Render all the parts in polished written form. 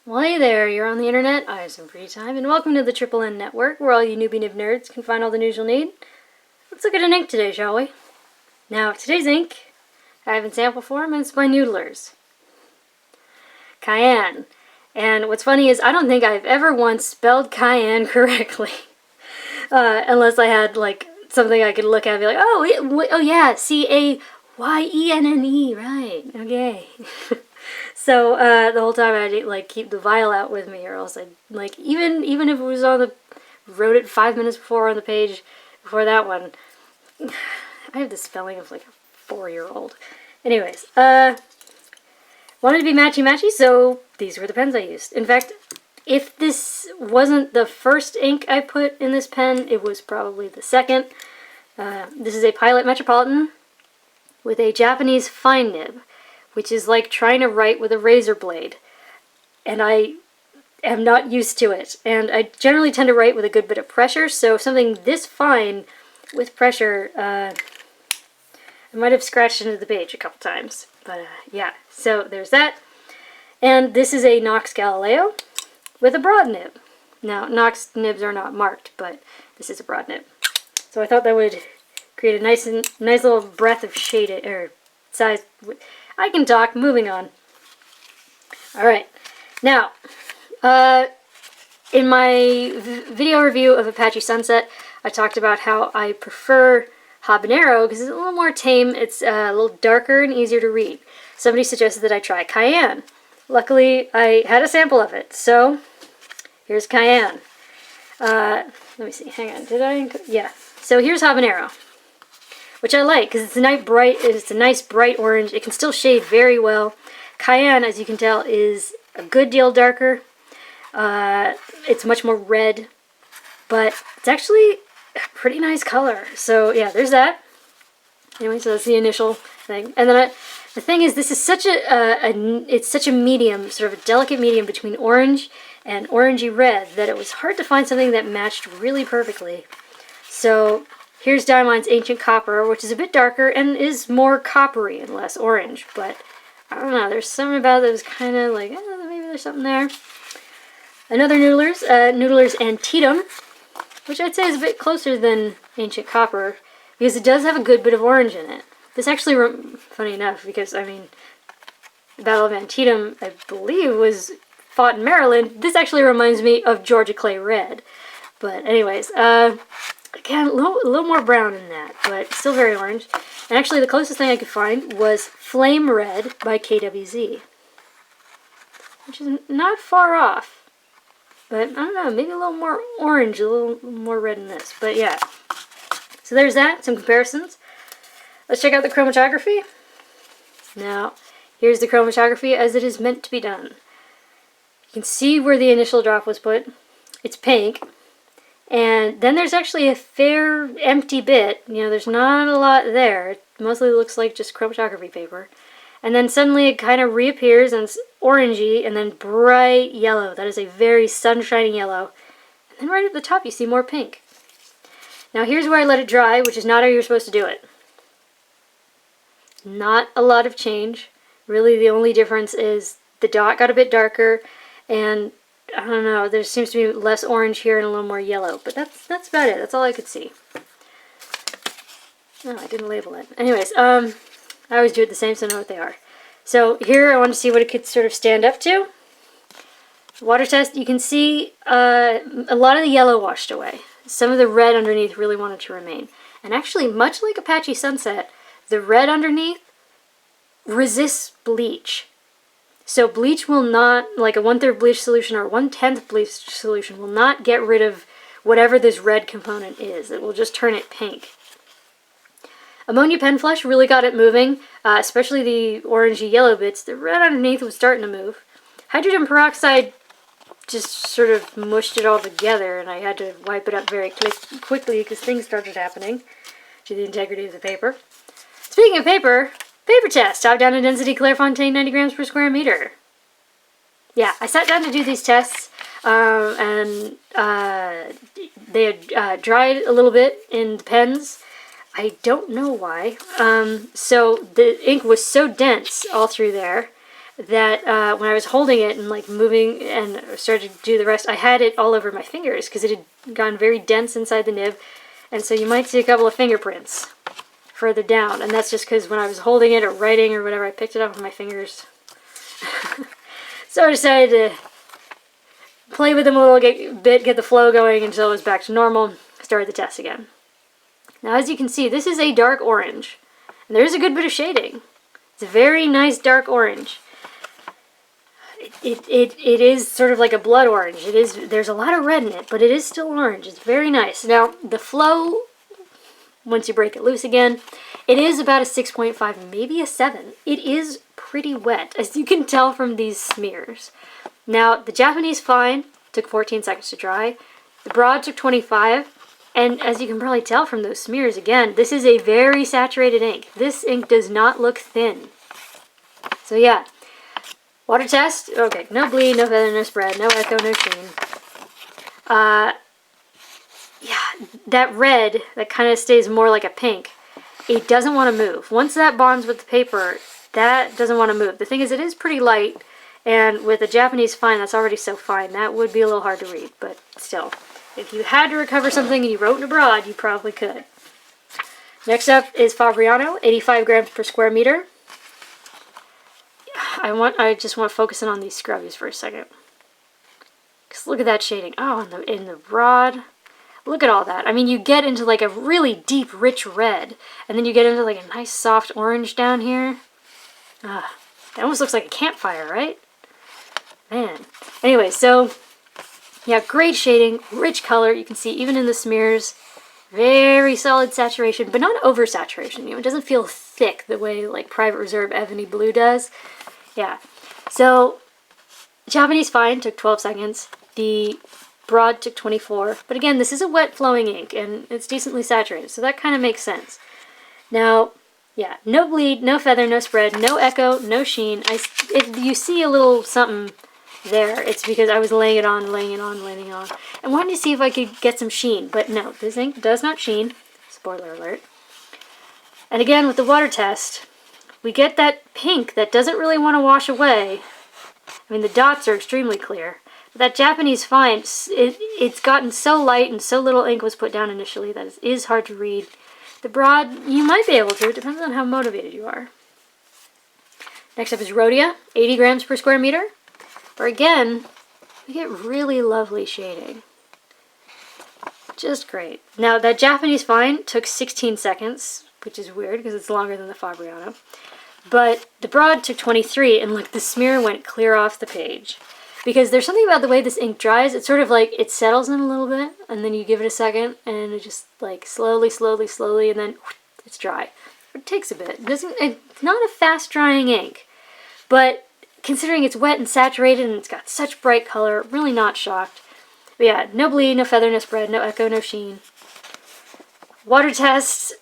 Well, hey there, you're on the internet, I have some free time, and welcome to the Triple N Network, where all you newbie nib nerds can find all the news you'll need. Let's look at an ink today, shall we? Now, today's ink, I have in sample form, and it's by Noodler's. Cayenne. And what's funny is I don't think I've ever once spelled Cayenne correctly. Unless I had, like, something I could look at and be like, oh yeah, C-A-Y-E-N-N-E, right, okay. So, the whole time I had to, like, keep the vial out with me, or else I'd, like, even if it was on the, wrote it 5 minutes before on the page, before that one, I have the spelling of, like, a 4-year-old. Anyways, wanted to be matchy-matchy, so these were the pens I used. In fact, if this wasn't the first ink I put in this pen, it was probably the second. This is a Pilot Metropolitan with a Japanese fine nib, which is like trying to write with a razor blade. And I am not used to it. And I generally tend to write with a good bit of pressure, so something this fine with pressure, I might have scratched into the page a couple times. But yeah, so there's that. And this is a Knox Galileo with a broad nib. Now, Knox nibs are not marked, but this is a broad nib. So I thought that would create a nice little breath of shade, or size. I can talk, moving on. Alright, now, in my video review of Apache Sunset, I talked about how I prefer Habanero because it's a little more tame, it's a little darker and easier to read. Somebody suggested that I try Cayenne. Luckily, I had a sample of it, so here's Cayenne. Let me see, hang on, did I? Yeah, so here's Habanero, which I like because it's a nice bright orange. It can still shade very well. Cayenne, as you can tell, is a good deal darker. It's much more red, but it's actually a pretty nice color. So yeah, there's that. Anyway, so that's the initial thing. And then the thing is, this is such it's such a medium, sort of a delicate medium between orange and orangey red that it was hard to find something that matched really perfectly. So here's Diamine's Ancient Copper, which is a bit darker and is more coppery and less orange, but I don't know, there's something about it that was kind of like, maybe there's something there. Another Noodler's Antietam, which I'd say is a bit closer than Ancient Copper, because it does have a good bit of orange in it. This actually, funny enough, because, I mean, the Battle of Antietam, I believe, was fought in Maryland. This actually reminds me of Georgia Clay Red. But anyways, again, a little more brown in that, but still very orange. And actually, the closest thing I could find was Flame Red by KWZ, which is not far off. But, I don't know, maybe a little more orange, a little more red in this. But yeah, so there's that, some comparisons. Let's check out the chromatography. Now, here's the chromatography as it is meant to be done. You can see where the initial drop was put. It's pink. And then there's actually a fair empty bit. You know, there's not a lot there. It mostly looks like just chromatography paper. And then suddenly it kind of reappears and it's orangey and then bright yellow. That is a very sunshiny yellow. And then right at the top you see more pink. Now here's where I let it dry, which is not how you're supposed to do it. Not a lot of change. Really the only difference is the dot got a bit darker and I don't know, there seems to be less orange here and a little more yellow, but that's about it. That's all I could see. No, I didn't label it. Anyways, I always do it the same so I know what they are. So here I want to see what it could sort of stand up to. Water test, you can see a lot of the yellow washed away. Some of the red underneath really wanted to remain. And actually, much like Apache Sunset, the red underneath resists bleach. So bleach will not, like a 1/3 bleach solution or 1/10 bleach solution will not get rid of whatever this red component is. It will just turn it pink. Ammonia pen flush really got it moving, especially the orangey yellow bits. The red underneath was starting to move. Hydrogen peroxide just sort of mushed it all together and I had to wipe it up very quickly because things started happening to the integrity of the paper. Speaking of paper, paper test, top down at NZD Clairefontaine 90 grams per square meter. Yeah, I sat down to do these tests, and they had dried a little bit in the pens. I don't know why. So the ink was so dense all through there, that when I was holding it and like moving and started to do the rest, I had it all over my fingers because it had gone very dense inside the nib. And so you might see a couple of fingerprints further down. And that's just because when I was holding it or writing or whatever, I picked it up with my fingers. So I decided to play with them a little bit, get the flow going until it was back to normal, started the test again. Now as you can see, this is a dark orange. And there's a good bit of shading. It's a very nice dark orange. It is sort of like a blood orange. There's a lot of red in it, but it is still orange. It's very nice. Now, the flow, once you break it loose again, it is about a 6.5, maybe a 7. It is pretty wet, as you can tell from these smears. Now, the Japanese fine took 14 seconds to dry. The broad took 25. And as you can probably tell from those smears, again, this is a very saturated ink. This ink does not look thin. So yeah, water test. Okay, no bleed, no feather, no spread, no echo, no sheen. Yeah, that red, that kind of stays more like a pink. It doesn't want to move. Once that bonds with the paper, that doesn't want to move. The thing is, it is pretty light, and with a Japanese fine that's already so fine, that would be a little hard to read, but still. If you had to recover something and you wrote in a broad, you probably could. Next up is Fabriano, 85 grams per square meter. I just want to focus in on these scrubbies for a second. Because look at that shading. Oh, in the broad. Look at all that. I mean, you get into like a really deep, rich red. And then you get into like a nice soft orange down here. That almost looks like a campfire, right? Man. Anyway, so yeah, great shading, rich color. You can see even in the smears, very solid saturation, but not oversaturation. You know, it doesn't feel thick the way like Private Reserve Ebony Blue does. Yeah. So Japanese fine took 12 seconds. The broad took 24. But again, this is a wet flowing ink and it's decently saturated, so that kind of makes sense. Now, yeah, no bleed, no feather, no spread, no echo, no sheen. If you see a little something there, it's because I was laying it on, and wanted to see if I could get some sheen, but no, this ink does not sheen. Spoiler alert. And again, with the water test, we get that pink that doesn't really want to wash away. I mean, the dots are extremely clear. But that Japanese fine, it's gotten so light and so little ink was put down initially that it is hard to read. The broad, you might be able to. It depends on how motivated you are. Next up is Rhodia, 80 grams per square meter. Where again, we get really lovely shading. Just great. Now, that Japanese fine took 16 seconds, which is weird because it's longer than the Fabriano. But the broad took 23, and look, the smear went clear off the page. Because there's something about the way this ink dries, it's sort of like it settles in a little bit, and then you give it a second, and it just like slowly, and then it's dry. It takes a bit. It's not a fast drying ink, but considering it's wet and saturated and it's got such bright color, really not shocked. But yeah, no bleed, no feather, no spread, no echo, no sheen. Water test.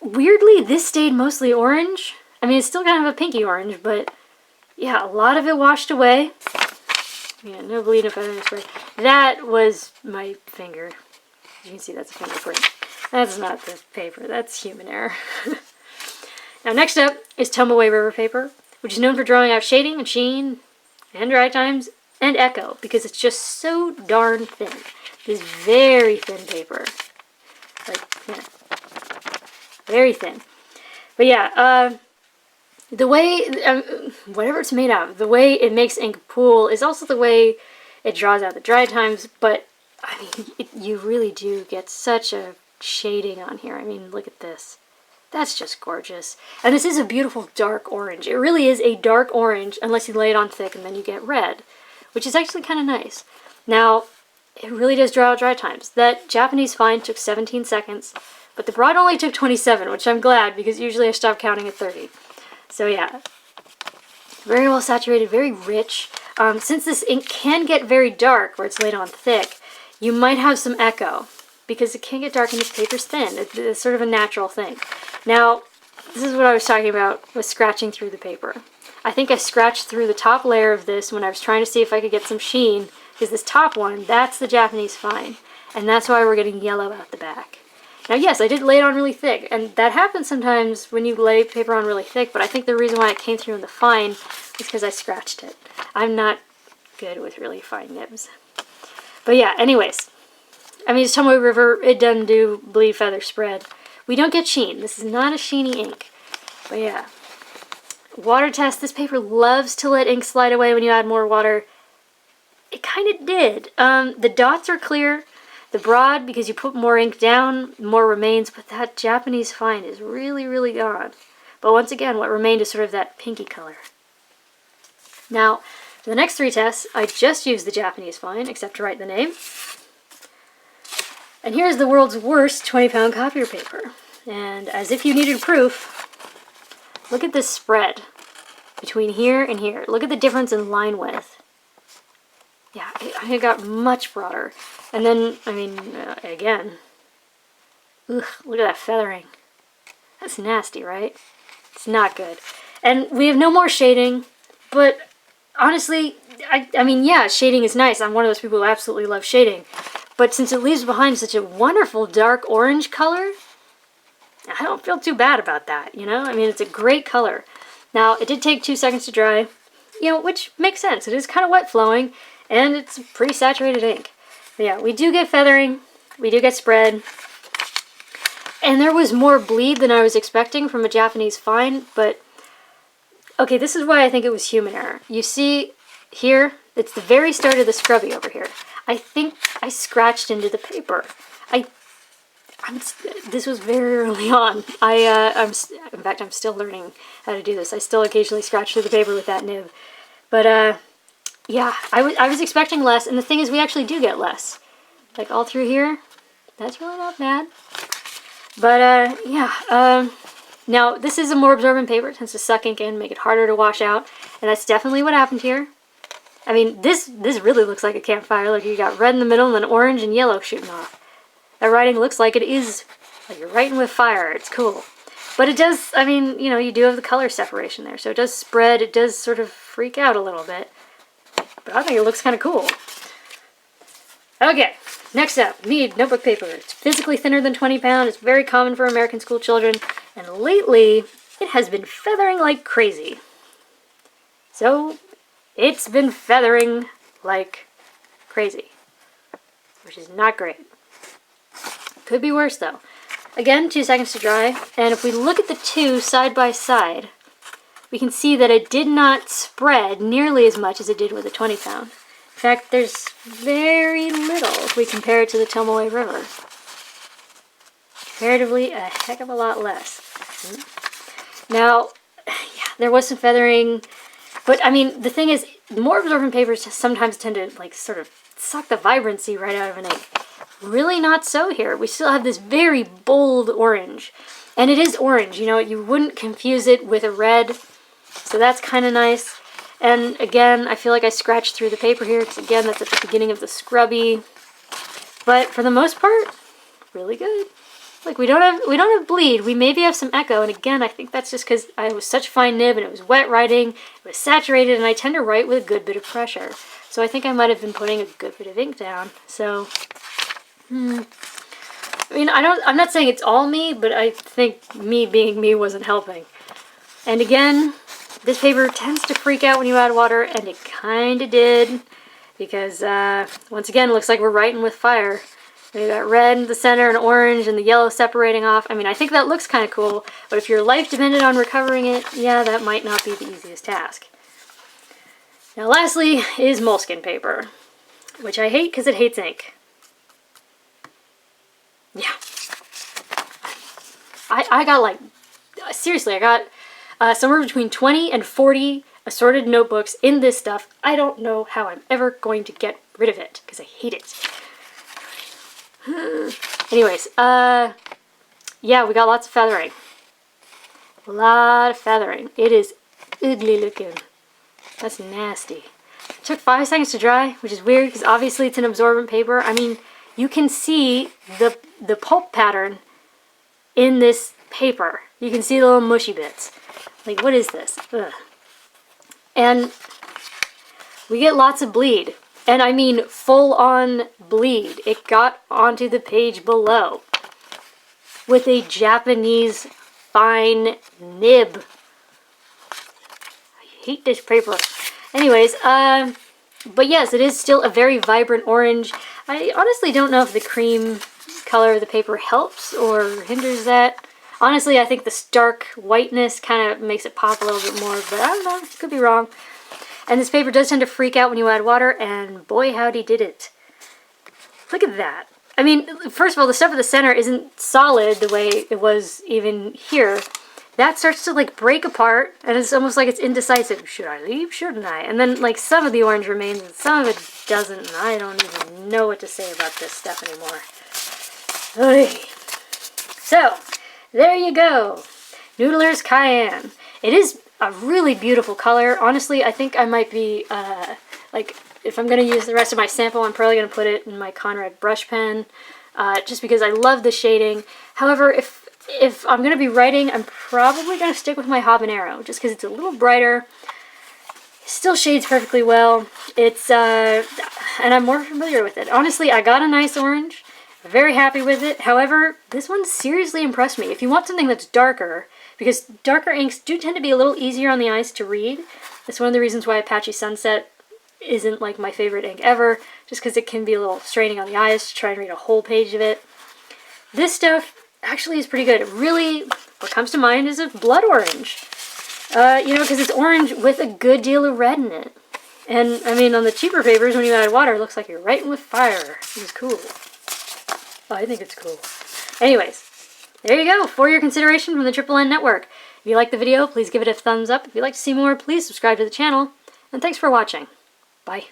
Weirdly, this stayed mostly orange. I mean, it's still kind of a pinky orange, but yeah, a lot of it washed away. Yeah, no bleed, no feather, no spread. That was my finger. You can see that's a fingerprint. That's not the paper, that's human error. Now next up is Tomoe River paper, which is known for drawing out shading and sheen and dry times and echo because it's just so darn thin. It is very thin paper. Like, yeah, very thin. But yeah, the way, whatever it's made out of, the way it makes ink pool is also the way it draws out the dry times, but I mean, you really do get such a shading on here. I mean, look at this. That's just gorgeous. And this is a beautiful dark orange. It really is a dark orange unless you lay it on thick and then you get red, which is actually kind of nice. Now, it really does draw out dry times. That Japanese fine took 17 seconds, but the broad only took 27, which I'm glad because usually I stop counting at 30. So yeah, very well saturated, very rich. Since this ink can get very dark where it's laid on thick, you might have some echo because it can get dark and this paper's thin. It's sort of a natural thing. Now, this is what I was talking about with scratching through the paper. I think I scratched through the top layer of this when I was trying to see if I could get some sheen, because this top one, that's the Japanese fine, and that's why we're getting yellow out the back. Now, yes, I did lay it on really thick, and that happens sometimes when you lay paper on really thick, but I think the reason why it came through in the fine is because I scratched it. I'm not good with really fine nibs. But yeah, anyways. I mean, it's Tomoe River. It doesn't do bleed, feather, spread. We don't get sheen. This is not a sheeny ink. But yeah. Water test. This paper loves to let ink slide away when you add more water. It kind of did. The dots are clear. The broad, because you put more ink down, more remains. But that Japanese fine is really, really gone. But once again, what remained is sort of that pinky color. Now, for the next 3 tests, I just used the Japanese fine, except to write the name. And here's the world's worst 20-pound copier paper. And as if you needed proof, look at this spread between here and here. Look at the difference in line width. Yeah, it got much broader. And then, I mean, again, ugh, look at that feathering. That's nasty, right? It's not good. And we have no more shading, but honestly, I mean, yeah, shading is nice. I'm one of those people who absolutely love shading. But since it leaves behind such a wonderful dark orange color, I don't feel too bad about that, you know? I mean, it's a great color. Now, it did take 2 seconds to dry, you know, which makes sense. It is kind of wet flowing, and it's pretty saturated ink. But yeah, we do get feathering, we do get spread, and there was more bleed than I was expecting from a Japanese fine, but okay, this is why I think it was human error. You see here, it's the very start of the scrubby over here. I think I scratched into the paper. This was very early on. In fact, I'm still learning how to do this. I still occasionally scratch through the paper with that nib. But, yeah, I was expecting less, and the thing is we actually do get less. Like all through here, that's really not bad. But, yeah, now this is a more absorbent paper. It tends to suck ink in, make it harder to wash out, and that's definitely what happened here. I mean, this really looks like a campfire. Look, you got red in the middle and then orange and yellow shooting off. That writing looks like it is, like you're writing with fire. It's cool. But it does, I mean, you know, you do have the color separation there. So it does spread. It does sort of freak out a little bit. But I think it looks kind of cool. Okay, next up, Mead Notebook Paper. It's physically thinner than 20 pound. It's very common for American school children. And lately, it has been feathering like crazy. So it's been feathering like crazy, which is not great. Could be worse though. Again, 2 seconds to dry, and if we look at the two side by side, we can see that it did not spread nearly as much as it did with a 20 pound. In fact, there's very little if we compare it to the Tomoe River. Comparatively, a heck of a lot less. Now, yeah, there was some feathering. But, I mean, the thing is, more absorbent papers sometimes tend to, like, sort of suck the vibrancy right out of an ink. Really not so here. We still have this very bold orange. And it is orange, you know, you wouldn't confuse it with a red. So that's kind of nice. And, again, I feel like I scratched through the paper here, because, again, that's at the beginning of the scrubby. But, for the most part, really good. Like, we don't have bleed. We maybe have some echo, and again, I think that's just because I was such fine nib, and it was wet writing, it was saturated, and I tend to write with a good bit of pressure. So I think I might have been putting a good bit of ink down. So, I mean, I'm not saying it's all me, but I think me being me wasn't helping. And again, this paper tends to freak out when you add water, and it kind of did, because, once again, it looks like we're writing with fire. We got red in the center and orange and the yellow separating off. I mean, I think that looks kind of cool, but if your life depended on recovering it, yeah, that might not be the easiest task. Now, lastly is Moleskine paper, which I hate because it hates ink. Yeah. I got like, seriously, I got somewhere between 20 and 40 assorted notebooks in this stuff. I don't know how I'm ever going to get rid of it because I hate it. Anyways, yeah, we got lots of feathering. A lot of feathering. It is ugly looking. That's nasty. It took 5 seconds to dry, which is weird because obviously it's an absorbent paper. I mean, you can see the pulp pattern in this paper. You can see the little mushy bits. Like, what is this? Ugh. And we get lots of bleed. And I mean full-on bleed. It got onto the page below. with a Japanese fine nib. I hate this paper. Anyways, but yes, it is still a very vibrant orange. I honestly don't know if the cream color of the paper helps or hinders that. Honestly, I think the stark whiteness kind of makes it pop a little bit more, but I don't know, could be wrong. And this paper does tend to freak out when you add water, and boy howdy did it. Look at that. I mean, first of all, the stuff at the center isn't solid the way it was even here. That starts to like break apart, and it's almost like it's indecisive. Should I leave? Shouldn't I? And then like some of the orange remains and some of it doesn't, and I don't even know what to say about this stuff anymore. Oy. So, there you go. Noodler's Cayenne. It is a really beautiful color. Honestly, I think I might be, like, if I'm going to use the rest of my sample, I'm probably going to put it in my Conrad brush pen, just because I love the shading. However, if I'm going to be writing, I'm probably going to stick with my habanero, just because it's a little brighter. Still shades perfectly well. It's, and I'm more familiar with it. Honestly, I got a nice orange. Very happy with it. However, this one seriously impressed me. If you want something that's darker, because darker inks do tend to be a little easier on the eyes to read. That's one of the reasons why Apache Sunset isn't like my favorite ink ever, just because it can be a little straining on the eyes to try and read a whole page of it. This stuff actually is pretty good. It really, what comes to mind is a blood orange. You know, because it's orange with a good deal of red in it. And, I mean, on the cheaper papers, when you add water, it looks like you're writing with fire. It is cool. I think it's cool. Anyways, there you go. For your consideration from the Triple N Network. If you liked the video, please give it a thumbs up. If you'd like to see more, please subscribe to the channel. And thanks for watching. Bye.